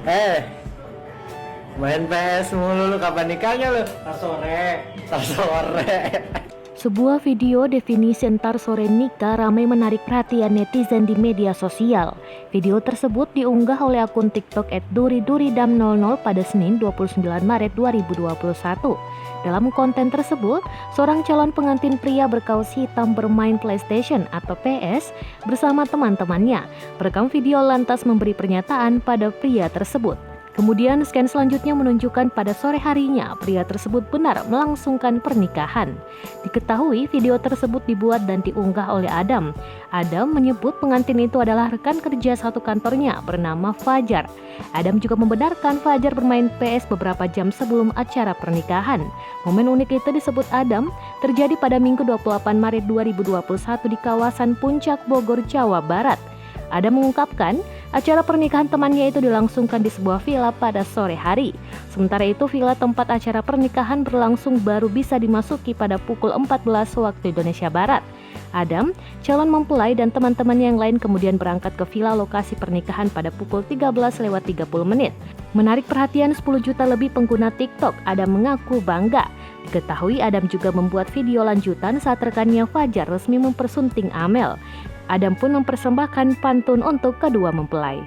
Eh, main PS mulu lu, kapan nikahnya lu? Ntar sore. Ntar sore. Sebuah video definisi entar sore nikah ramai menarik perhatian netizen di media sosial. Video tersebut diunggah oleh akun TikTok @duriduridam00 pada Senin 29 Maret 2021. Dalam konten tersebut, seorang calon pengantin pria berkaos hitam bermain PlayStation atau PS bersama teman-temannya. Perekam video lantas memberi pernyataan pada pria tersebut. Kemudian scan selanjutnya menunjukkan pada sore harinya pria tersebut benar melangsungkan pernikahan. Diketahui video tersebut dibuat dan diunggah oleh Adam. Adam menyebut pengantin itu adalah rekan kerja satu kantornya bernama Fajar. Adam juga membenarkan Fajar bermain PS beberapa jam sebelum acara pernikahan. Momen unik itu disebut Adam terjadi pada Minggu 28 Maret 2021 di kawasan Puncak Bogor, Jawa Barat. Adam mengungkapkan acara pernikahan temannya itu dilangsungkan di sebuah villa pada sore hari. Sementara itu villa tempat acara pernikahan berlangsung baru bisa dimasuki pada pukul 14 waktu Indonesia Barat. Adam, calon mempelai dan teman-teman yang lain kemudian berangkat ke villa lokasi pernikahan pada pukul 13.30. Menarik perhatian 10 juta lebih pengguna TikTok, Adam mengaku bangga. Diketahui Adam juga membuat video lanjutan saat rekannya Fajar resmi mempersunting Amel. Adam pun mempersembahkan pantun untuk kedua mempelai.